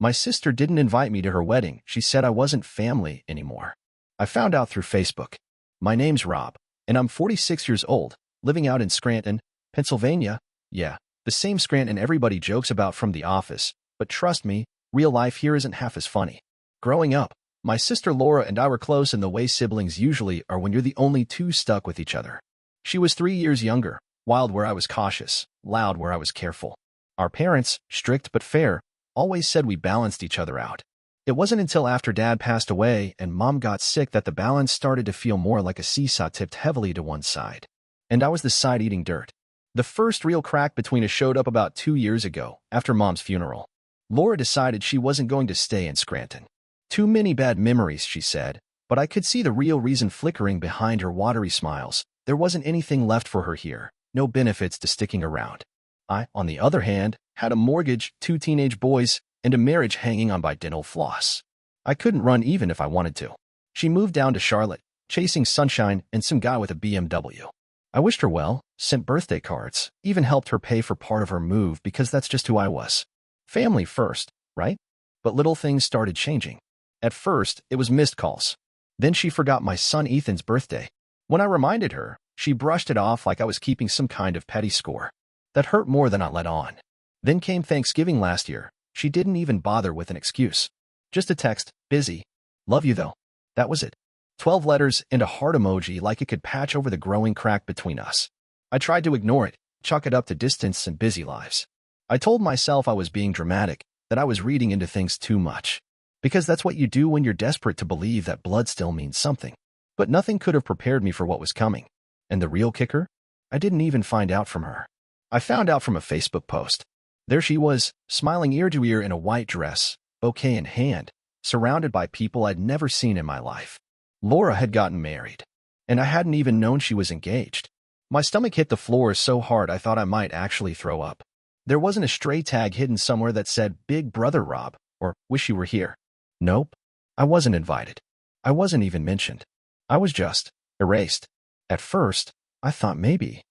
My sister didn't invite me to her wedding. She said I wasn't family anymore. I found out through Facebook. My name's Rob, and I'm 46 years old, living out in Scranton, Pennsylvania. Yeah, the same Scranton everybody jokes about from The Office, but trust me, real life here isn't half as funny. Growing up, my sister Laura and I were close in the way siblings usually are when you're the only two stuck with each other. She was 3 years younger, wild where I was cautious, loud where I was careful. Our parents, strict but fair, always said we balanced each other out. It wasn't until after Dad passed away and Mom got sick that the balance started to feel more like a seesaw tipped heavily to one side. And I was the side eating dirt. The first real crack between us showed up about 2 years ago, after Mom's funeral. Laura decided she wasn't going to stay in Scranton. Too many bad memories, she said, but I could see the real reason flickering behind her watery smiles. There wasn't anything left for her here, no benefits to sticking around. I, on the other hand, had a mortgage, 2 teenage boys, and a marriage hanging on by dental floss. I couldn't run even if I wanted to. She moved down to Charlotte, chasing sunshine and some guy with a BMW. I wished her well, sent birthday cards, even helped her pay for part of her move because that's just who I was. Family first, right? But little things started changing. At first, it was missed calls. Then she forgot my son Ethan's birthday. When I reminded her, she brushed it off like I was keeping some kind of petty score. That hurt more than I let on. Then came Thanksgiving last year. She didn't even bother with an excuse. Just a text, busy. Love you though. That was it. 12 letters and a heart emoji like it could patch over the growing crack between us. I tried to ignore it, chalk it up to distance and busy lives. I told myself I was being dramatic, that I was reading into things too much. Because that's what you do when you're desperate to believe that blood still means something. But nothing could have prepared me for what was coming. And the real kicker? I didn't even find out from her. I found out from a Facebook post. There she was, smiling ear to ear in a white dress, bouquet in hand, surrounded by people I'd never seen in my life. Laura had gotten married, and I hadn't even known she was engaged. My stomach hit the floor so hard I thought I might actually throw up. There wasn't a stray tag hidden somewhere that said, Big Brother Rob, or Wish You Were Here. Nope. I wasn't invited. I wasn't even mentioned. I was just erased. At first, I thought maybe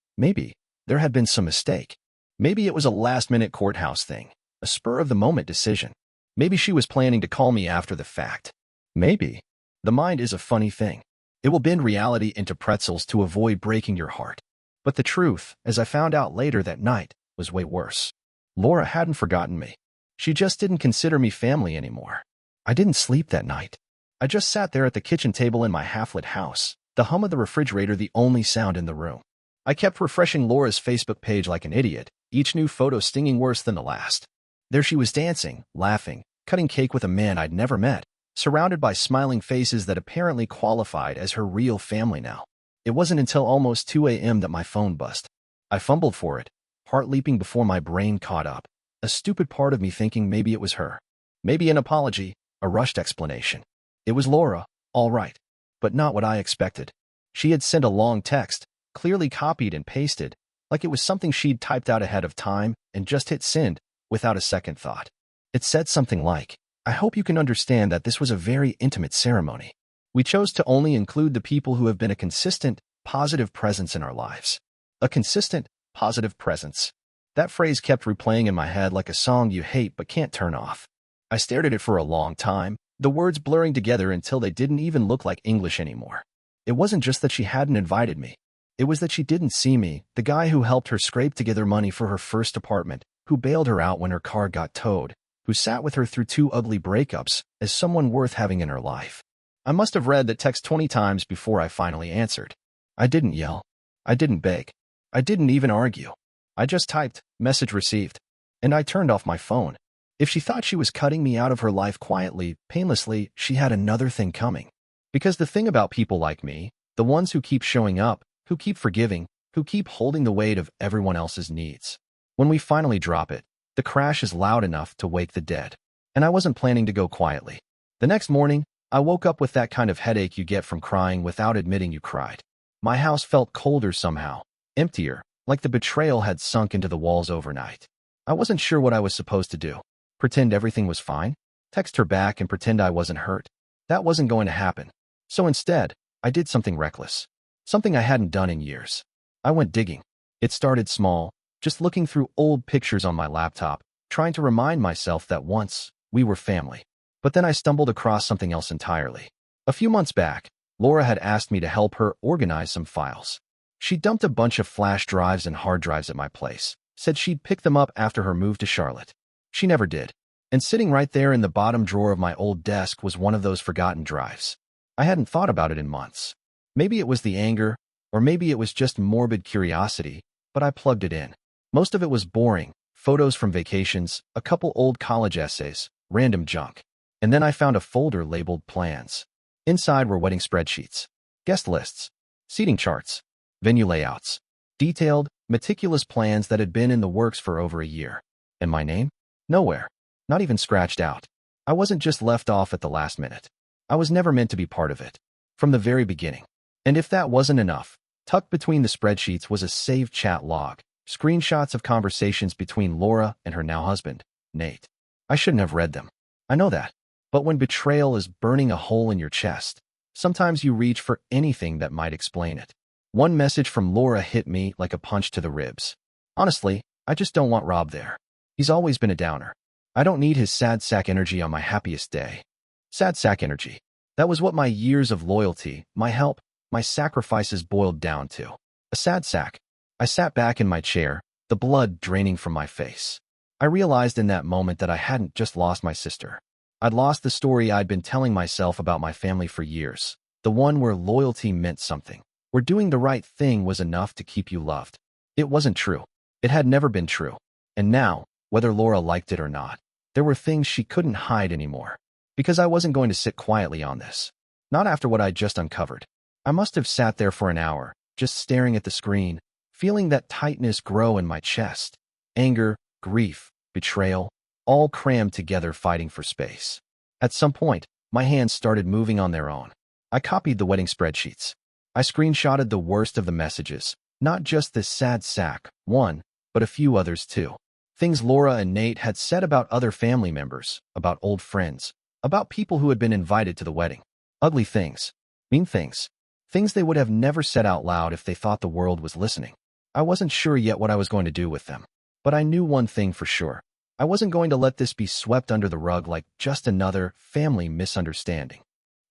there had been some mistake. Maybe it was a last-minute courthouse thing, a spur-of-the-moment decision. Maybe she was planning to call me after the fact. Maybe. The mind is a funny thing. It will bend reality into pretzels to avoid breaking your heart. But the truth, as I found out later that night, was way worse. Laura hadn't forgotten me. She just didn't consider me family anymore. I didn't sleep that night. I just sat there at the kitchen table in my half-lit house, the hum of the refrigerator the only sound in the room. I kept refreshing Laura's Facebook page like an idiot, each new photo stinging worse than the last. There she was dancing, laughing, cutting cake with a man I'd never met, surrounded by smiling faces that apparently qualified as her real family now. It wasn't until almost 2 a.m. that my phone buzzed. I fumbled for it, heart leaping before my brain caught up, a stupid part of me thinking maybe it was her. Maybe an apology, a rushed explanation. It was Laura, all right, but not what I expected. She had sent a long text, clearly copied and pasted, like it was something she'd typed out ahead of time and just hit send, without a second thought. It said something like, I hope you can understand that this was a very intimate ceremony. We chose to only include the people who have been a consistent, positive presence in our lives. A consistent, positive presence. That phrase kept replaying in my head like a song you hate but can't turn off. I stared at it for a long time, the words blurring together until they didn't even look like English anymore. It wasn't just that she hadn't invited me. It was that she didn't see me, the guy who helped her scrape together money for her first apartment, who bailed her out when her car got towed, who sat with her through 2 ugly breakups, as someone worth having in her life. I must have read that text 20 times before I finally answered. I didn't yell. I didn't beg. I didn't even argue. I just typed, message received. And I turned off my phone. If she thought she was cutting me out of her life quietly, painlessly, she had another thing coming. Because the thing about people like me, the ones who keep showing up, who keep forgiving, who keep holding the weight of everyone else's needs. When we finally drop it, the crash is loud enough to wake the dead. And I wasn't planning to go quietly. The next morning, I woke up with that kind of headache you get from crying without admitting you cried. My house felt colder somehow, emptier, like the betrayal had sunk into the walls overnight. I wasn't sure what I was supposed to do. Pretend everything was fine? Text her back and pretend I wasn't hurt? That wasn't going to happen. So instead, I did something reckless. Something I hadn't done in years. I went digging. It started small, just looking through old pictures on my laptop, trying to remind myself that once, We were family. But then I stumbled across something else entirely. A few months back, Laura had asked me to help her organize some files. She dumped a bunch of flash drives and hard drives at my place, said she'd pick them up after her move to Charlotte. She never did. And sitting right there in the bottom drawer of my old desk was one of those forgotten drives. I hadn't thought about it in months. Maybe it was the anger, or maybe it was just morbid curiosity, but I plugged it in. Most of it was boring, photos from vacations, a couple old college essays, random junk. And then I found a folder labeled Plans. Inside were wedding spreadsheets, guest lists, seating charts, venue layouts, detailed, meticulous plans that had been in the works for over a year. And my name? Nowhere. Not even scratched out. I wasn't just left off at the last minute. I was never meant to be part of it. From the very beginning. And if that wasn't enough, tucked between the spreadsheets was a saved chat log, screenshots of conversations between Laura and her now husband, Nate. I shouldn't have read them. I know that. But when betrayal is burning a hole in your chest, sometimes you reach for anything that might explain it. One message from Laura hit me like a punch to the ribs. Honestly, I just don't want Rob there. He's always been a downer. I don't need his sad sack energy on my happiest day. Sad sack energy. That was what my years of loyalty, my help, my sacrifices boiled down to. A sad sack. I sat back in my chair, the blood draining from my face. I realized in that moment that I hadn't just lost my sister. I'd lost the story I'd been telling myself about my family for years. The one where loyalty meant something. Where doing the right thing was enough to keep you loved. It wasn't true. It had never been true. And now, whether Laura liked it or not, there were things she couldn't hide anymore. Because I wasn't going to sit quietly on this. Not after what I'd just uncovered. I must have sat there for an hour, just staring at the screen, feeling that tightness grow in my chest. Anger, grief, betrayal, all crammed together fighting for space. At some point, my hands started moving on their own. I copied the wedding spreadsheets. I screenshotted the worst of the messages, not just this sad sack one, but a few others too. Things Laura and Nate had said about other family members, about old friends, about people who had been invited to the wedding. Ugly things. Mean things. Things they would have never said out loud if they thought the world was listening. I wasn't sure yet what I was going to do with them. But I knew one thing for sure. I wasn't going to let this be swept under the rug like just another family misunderstanding.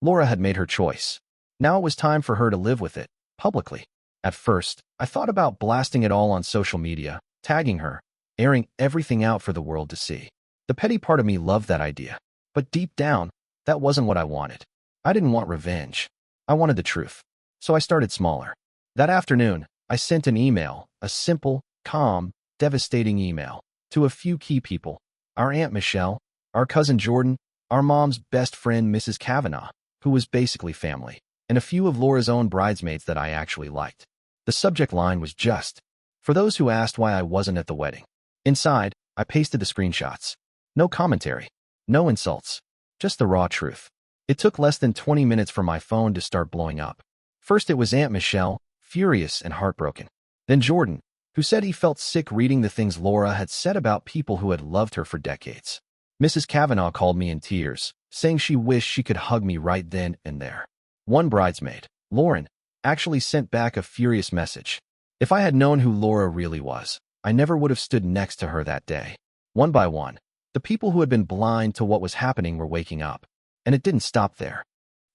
Laura had made her choice. Now it was time for her to live with it, publicly. At first, I thought about blasting it all on social media, tagging her, airing everything out for the world to see. The petty part of me loved that idea. But deep down, that wasn't what I wanted. I didn't want revenge. I wanted the truth. So I started smaller. That afternoon, I sent an email, a simple, calm, devastating email, to a few key people. Our Aunt Michelle, our cousin Jordan, our mom's best friend Mrs. Kavanaugh, who was basically family, and a few of Laura's own bridesmaids that I actually liked. The subject line was just, for those who asked why I wasn't at the wedding. Inside, I pasted the screenshots. No commentary. No insults. Just the raw truth. It took less than 20 minutes for my phone to start blowing up. First it was Aunt Michelle, furious and heartbroken. Then Jordan, who said he felt sick reading the things Laura had said about people who had loved her for decades. Mrs. Kavanaugh called me in tears, saying she wished she could hug me right then and there. One bridesmaid, Lauren, actually sent back a furious message. If I had known who Laura really was, I never would have stood next to her that day. One by one, the people who had been blind to what was happening were waking up. And it didn't stop there.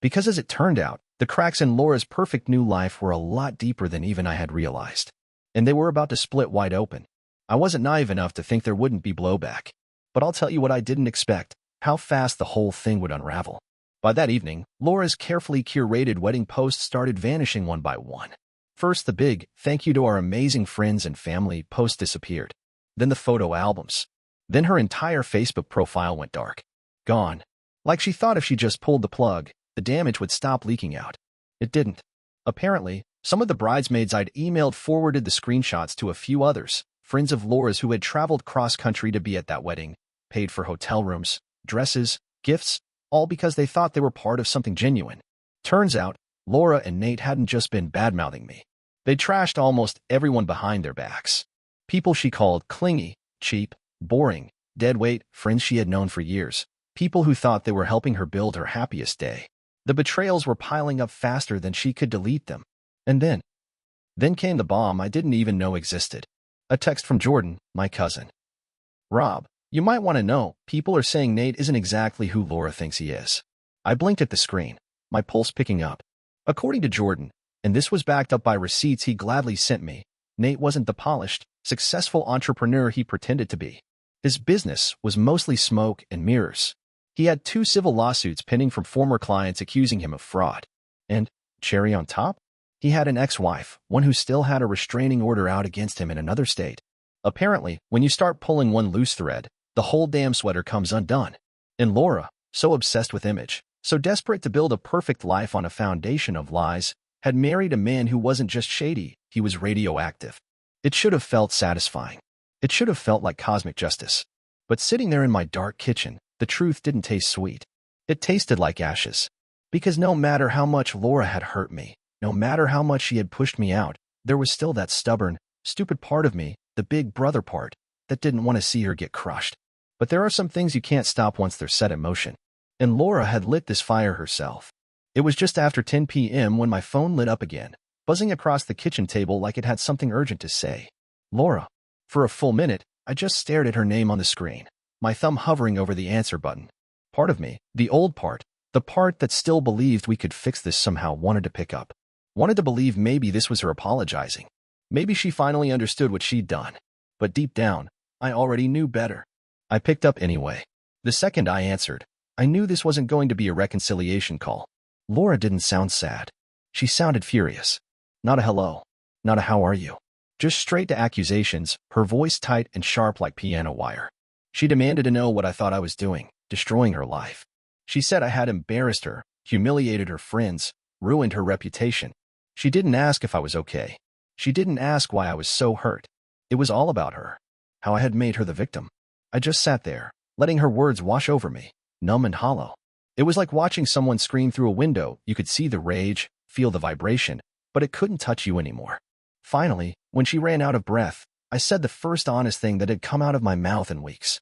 Because as it turned out, the cracks in Laura's perfect new life were a lot deeper than even I had realized. And they were about to split wide open. I wasn't naive enough to think there wouldn't be blowback. But I'll tell you what I didn't expect, how fast the whole thing would unravel. By that evening, Laura's carefully curated wedding posts started vanishing one by one. First, the big, "Thank you to our amazing friends and family" post disappeared. Then the photo albums. Then her entire Facebook profile went dark. Gone. Like she thought if she just pulled the plug, the damage would stop leaking out. It didn't. Apparently, some of the bridesmaids I'd emailed forwarded the screenshots to a few others, friends of Laura's who had traveled cross-country to be at that wedding, paid for hotel rooms, dresses, gifts, all because they thought they were part of something genuine. Turns out, Laura and Nate hadn't just been bad-mouthing me. They trashed almost everyone behind their backs. People she called clingy, cheap, boring, deadweight, friends she had known for years. People who thought they were helping her build her happiest day. The betrayals were piling up faster than she could delete them. And then came the bomb I didn't even know existed. A text from Jordan, my cousin. "Rob, You might want to know, people are saying Nate isn't exactly who Laura thinks he is. I blinked at the screen, my pulse picking up. According to Jordan, and this was backed up by receipts he gladly sent me, Nate wasn't the polished, successful entrepreneur he pretended to be. His business was mostly smoke and mirrors. He had 2 civil lawsuits pending from former clients accusing him of fraud. And, cherry on top, he had an ex-wife, one who still had a restraining order out against him in another state. Apparently, when you start pulling one loose thread, the whole damn sweater comes undone. And Laura, so obsessed with image, so desperate to build a perfect life on a foundation of lies, had married a man who wasn't just shady, he was radioactive. It should have felt satisfying. It should have felt like cosmic justice. But sitting there in my dark kitchen, the truth didn't taste sweet. It tasted like ashes. Because no matter how much Laura had hurt me, no matter how much she had pushed me out, there was still that stubborn, stupid part of me, the big brother part, that didn't want to see her get crushed. But there are some things you can't stop once they're set in motion. And Laura had lit this fire herself. It was just after 10 p.m. when my phone lit up again, buzzing across the kitchen table like it had something urgent to say. Laura. For a full minute, I just stared at her name on the screen, my thumb hovering over the answer button. Part of me, the old part, the part that still believed we could fix this somehow, wanted to pick up. Wanted to believe maybe this was her apologizing. Maybe she finally understood what she'd done. But deep down, I already knew better. I picked up anyway. The second I answered, I knew this wasn't going to be a reconciliation call. Laura didn't sound sad. She sounded furious. Not a hello. Not a how are you. Just straight to accusations, her voice tight and sharp like piano wire. She demanded to know what I thought I was doing, destroying her life. She said I had embarrassed her, humiliated her friends, ruined her reputation. She didn't ask if I was okay. She didn't ask why I was so hurt. It was all about her. How I had made her the victim. I just sat there, letting her words wash over me, numb and hollow. It was like watching someone scream through a window. You could see the rage, feel the vibration, but it couldn't touch you anymore. Finally, when she ran out of breath, I said the first honest thing that had come out of my mouth in weeks.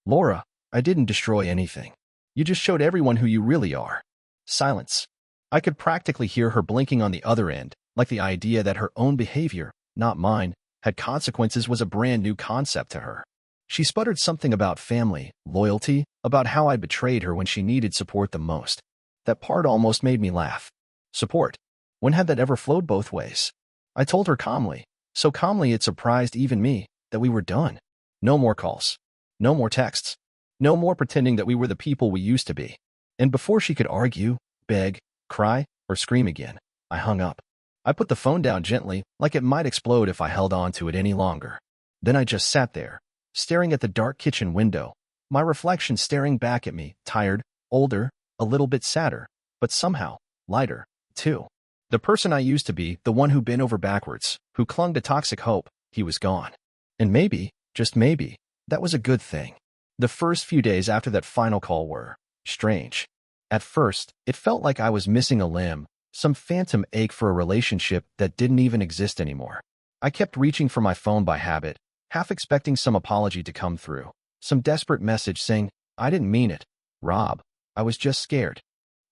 Laura, I didn't destroy anything. You just showed everyone who you really are. Silence. I could practically hear her blinking on the other end, like the idea that her own behavior, not mine, had consequences was a brand new concept to her. She sputtered something about family, loyalty, about how I betrayed her when she needed support the most. That part almost made me laugh. Support. When had that ever flowed both ways? I told her calmly, so calmly it surprised even me, that we were done. No more calls. No more texts. No more pretending that we were the people we used to be. And before she could argue, beg, cry, or scream again, I hung up. I put the phone down gently, like it might explode if I held on to it any longer. Then I just sat there, staring at the dark kitchen window, my reflection staring back at me, tired, older, a little bit sadder, but somehow, lighter, too. The person I used to be, the one who bent over backwards, who clung to toxic hope, he was gone. And maybe, just maybe, that was a good thing. The first few days after that final call were strange. At first, it felt like I was missing a limb, some phantom ache for a relationship that didn't even exist anymore. I kept reaching for my phone by habit, half expecting some apology to come through, some desperate message saying, I didn't mean it, Rob, I was just scared.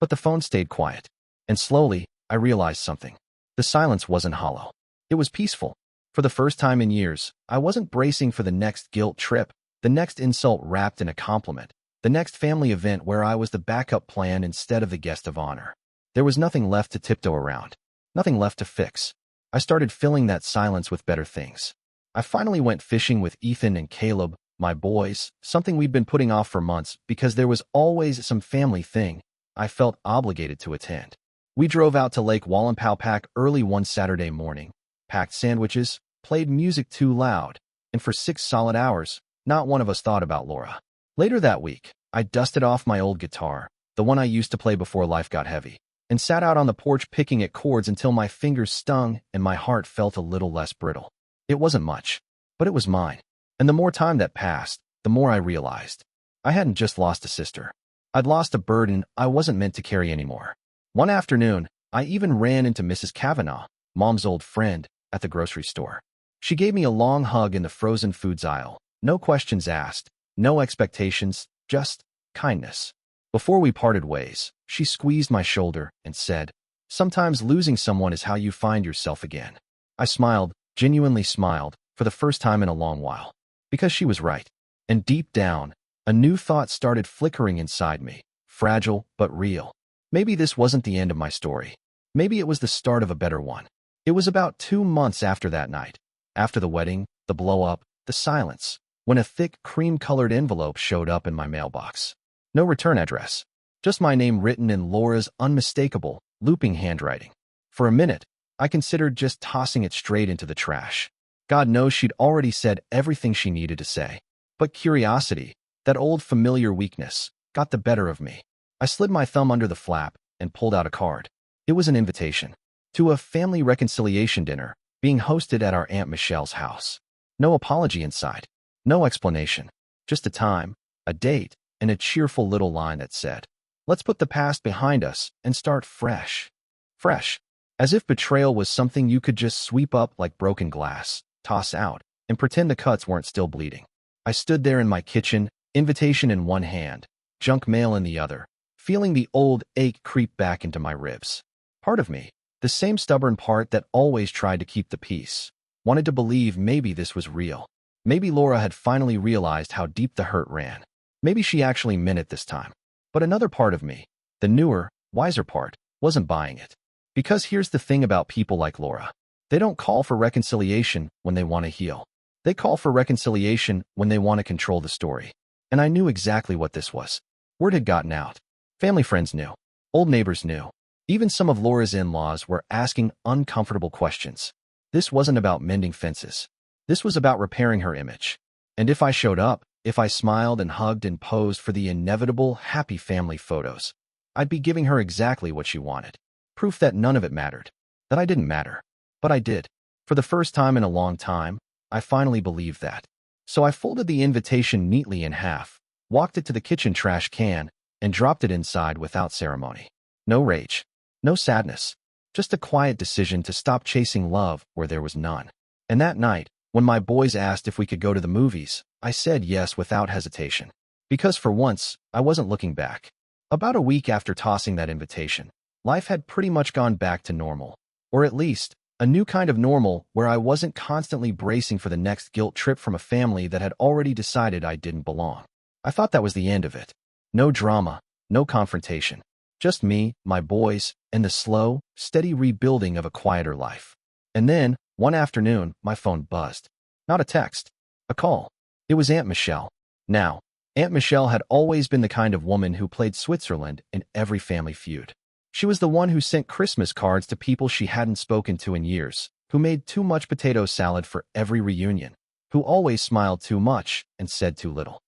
But the phone stayed quiet. And slowly, I realized something. The silence wasn't hollow. It was peaceful. For the first time in years, I wasn't bracing for the next guilt trip, the next insult wrapped in a compliment, the next family event where I was the backup plan instead of the guest of honor. There was nothing left to tiptoe around, nothing left to fix. I started filling that silence with better things. I finally went fishing with Ethan and Caleb, my boys, something we'd been putting off for months because there was always some family thing I felt obligated to attend. We drove out to Lake Wallenpaupack early one Saturday morning, packed sandwiches, played music too loud, and for 6 solid hours, not one of us thought about Laura. Later that week, I dusted off my old guitar, the one I used to play before life got heavy, and sat out on the porch picking at chords until my fingers stung and my heart felt a little less brittle. It wasn't much, but it was mine. And the more time that passed, the more I realized. I hadn't just lost a sister. I'd lost a burden I wasn't meant to carry anymore. One afternoon, I even ran into Mrs. Kavanaugh, Mom's old friend, at the grocery store. She gave me a long hug in the frozen foods aisle. No questions asked, no expectations, just kindness. Before we parted ways, she squeezed my shoulder and said, "Sometimes losing someone is how you find yourself again." I smiled, genuinely smiled, for the first time in a long while. Because she was right. And deep down, a new thought started flickering inside me, fragile but real. Maybe this wasn't the end of my story. Maybe it was the start of a better one. It was about 2 months after that night, after the wedding, the blow-up, the silence, when a thick cream-colored envelope showed up in my mailbox. No return address, just my name written in Laura's unmistakable, looping handwriting. For a minute, I considered just tossing it straight into the trash. God knows she'd already said everything she needed to say. But curiosity, that old familiar weakness, got the better of me. I slid my thumb under the flap and pulled out a card. It was an invitation to a family reconciliation dinner being hosted at our Aunt Michelle's house. No apology inside, no explanation, just a time, a date, and a cheerful little line that said, "Let's put the past behind us and start fresh." Fresh. As if betrayal was something you could just sweep up like broken glass, toss out, and pretend the cuts weren't still bleeding. I stood there in my kitchen, invitation in one hand, junk mail in the other, feeling the old ache creep back into my ribs. Part of me, the same stubborn part that always tried to keep the peace, wanted to believe maybe this was real. Maybe Laura had finally realized how deep the hurt ran. Maybe she actually meant it this time. But another part of me, the newer, wiser part, wasn't buying it. Because here's the thing about people like Laura. They don't call for reconciliation when they want to heal. They call for reconciliation when they want to control the story. And I knew exactly what this was. Word had gotten out. Family friends knew. Old neighbors knew. Even some of Laura's in-laws were asking uncomfortable questions. This wasn't about mending fences. This was about repairing her image. And if I showed up, if I smiled and hugged and posed for the inevitable happy family photos, I'd be giving her exactly what she wanted. Proof that none of it mattered. That I didn't matter. But I did. For the first time in a long time, I finally believed that. So I folded the invitation neatly in half, walked it to the kitchen trash can, and dropped it inside without ceremony. No rage. No sadness. Just a quiet decision to stop chasing love where there was none. And that night, when my boys asked if we could go to the movies, I said yes without hesitation. Because for once, I wasn't looking back. About a week after tossing that invitation, life had pretty much gone back to normal. Or at least, a new kind of normal where I wasn't constantly bracing for the next guilt trip from a family that had already decided I didn't belong. I thought that was the end of it. No drama, no confrontation. Just me, my boys, and the slow, steady rebuilding of a quieter life. And then, one afternoon, my phone buzzed. Not a text. A call. It was Aunt Michelle. Now, Aunt Michelle had always been the kind of woman who played Switzerland in every family feud. She was the one who sent Christmas cards to people she hadn't spoken to in years, who made too much potato salad for every reunion, who always smiled too much and said too little.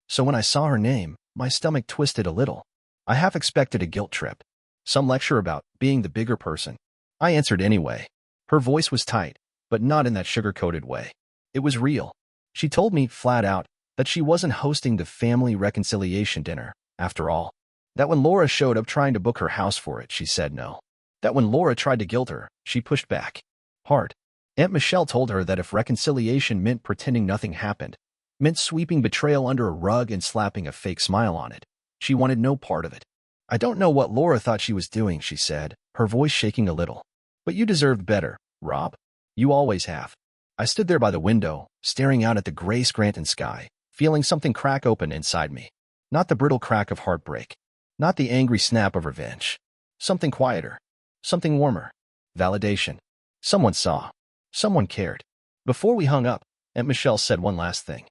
So when I saw her name, my stomach twisted a little. I half expected a guilt trip. Some lecture about being the bigger person. I answered anyway. Her voice was tight, but not in that sugar-coated way. It was real. She told me, flat out, that she wasn't hosting the family reconciliation dinner, after all. That when Laura showed up trying to book her house for it, she said no. That when Laura tried to guilt her, she pushed back. Hard. Aunt Michelle told her that if reconciliation meant pretending nothing happened, meant sweeping betrayal under a rug and slapping a fake smile on it, she wanted no part of it. I don't know what Laura thought she was doing, she said, her voice shaking a little. But you deserved better, Rob. You always have. I stood there by the window, staring out at the gray Scranton sky, feeling something crack open inside me. Not the brittle crack of heartbreak. Not the angry snap of revenge. Something quieter. Something warmer. Validation. Someone saw. Someone cared. Before we hung up, Aunt Michelle said one last thing.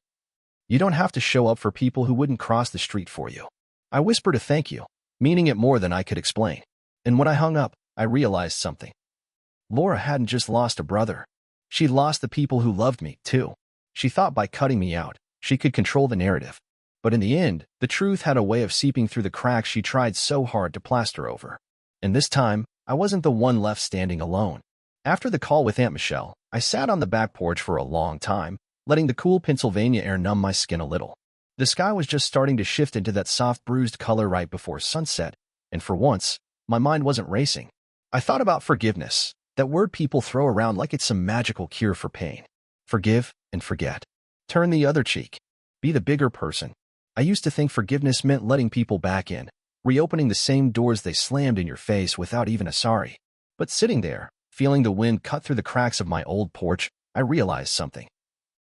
You don't have to show up for people who wouldn't cross the street for you. I whispered a thank you, meaning it more than I could explain. And when I hung up, I realized something. Laura hadn't just lost a brother. She'd lost the people who loved me, too. She thought by cutting me out, she could control the narrative. But in the end, the truth had a way of seeping through the cracks she tried so hard to plaster over. And this time, I wasn't the one left standing alone. After the call with Aunt Michelle, I sat on the back porch for a long time, letting the cool Pennsylvania air numb my skin a little. The sky was just starting to shift into that soft bruised color right before sunset, and for once, my mind wasn't racing. I thought about forgiveness, that word people throw around like it's some magical cure for pain. Forgive and forget. Turn the other cheek. Be the bigger person. I used to think forgiveness meant letting people back in, reopening the same doors they slammed in your face without even a sorry. But sitting there, feeling the wind cut through the cracks of my old porch, I realized something.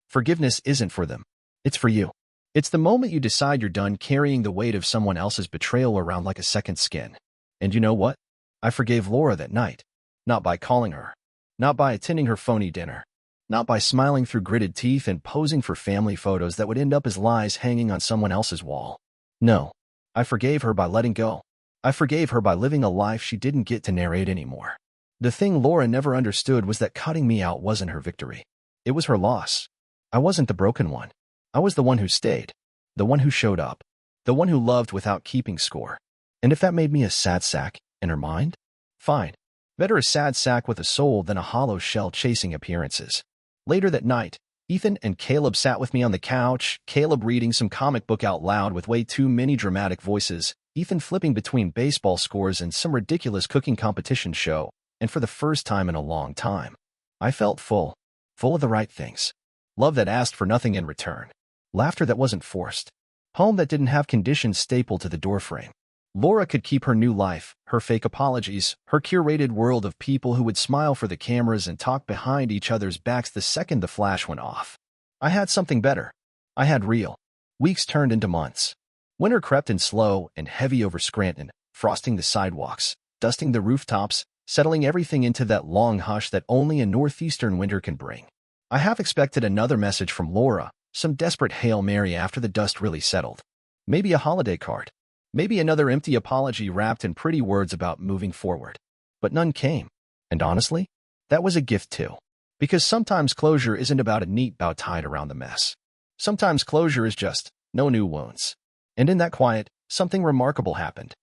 Forgiveness isn't for them. It's for you. It's the moment you decide you're done carrying the weight of someone else's betrayal around like a second skin. And you know what? I forgave Laura that night. Not by calling her. Not by attending her phony dinner. Not by smiling through gritted teeth and posing for family photos that would end up as lies hanging on someone else's wall. No. I forgave her by letting go. I forgave her by living a life she didn't get to narrate anymore. The thing Laura never understood was that cutting me out wasn't her victory. It was her loss. I wasn't the broken one. I was the one who stayed. The one who showed up. The one who loved without keeping score. And if that made me a sad sack in her mind, fine. Better a sad sack with a soul than a hollow shell chasing appearances. Later that night, Ethan and Caleb sat with me on the couch, Caleb reading some comic book out loud with way too many dramatic voices, Ethan flipping between baseball scores and some ridiculous cooking competition show, and for the first time in a long time, I felt full of the right things. Love that asked for nothing in return. Laughter that wasn't forced. Home that didn't have conditions stapled to the doorframe. Laura could keep her new life, her fake apologies, her curated world of people who would smile for the cameras and talk behind each other's backs the second the flash went off. I had something better. I had real. Weeks turned into months. Winter crept in slow and heavy over Scranton, frosting the sidewalks, dusting the rooftops, settling everything into that long hush that only a northeastern winter can bring. I half expected another message from Laura, some desperate Hail Mary after the dust really settled. Maybe a holiday card. Maybe another empty apology wrapped in pretty words about moving forward. But none came. And honestly, that was a gift too. Because sometimes closure isn't about a neat bow tied around the mess. Sometimes closure is just no new wounds. And in that quiet, something remarkable happened.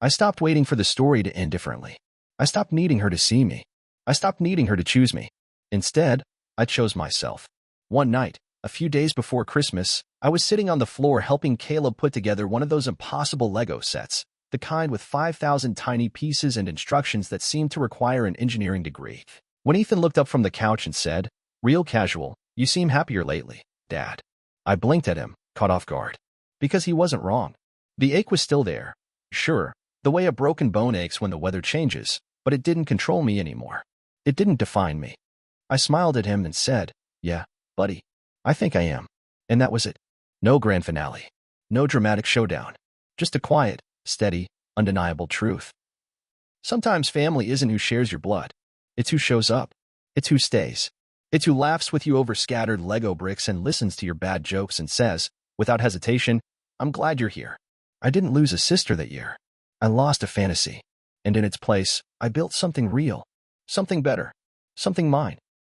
I stopped waiting for the story to end differently. I stopped needing her to see me. I stopped needing her to choose me. Instead, I chose myself. One night, a few days before Christmas, I was sitting on the floor helping Caleb put together one of those impossible Lego sets, the kind with 5,000 tiny pieces and instructions that seemed to require an engineering degree. When Ethan looked up from the couch and said, "Real casual, you seem happier lately, Dad." I blinked at him, caught off guard. Because he wasn't wrong. The ache was still there. Sure, the way a broken bone aches when the weather changes, but it didn't control me anymore. It didn't define me. I smiled at him and said, "Yeah, buddy, I think I am." And that was it. No grand finale. No dramatic showdown. Just a quiet, steady, undeniable truth. Sometimes family isn't who shares your blood. It's who shows up. It's who stays. It's who laughs with you over scattered Lego bricks and listens to your bad jokes and says, without hesitation, "I'm glad you're here." I didn't lose a sister that year. I lost a fantasy. And in its place, I built something real. Something better. Something mine.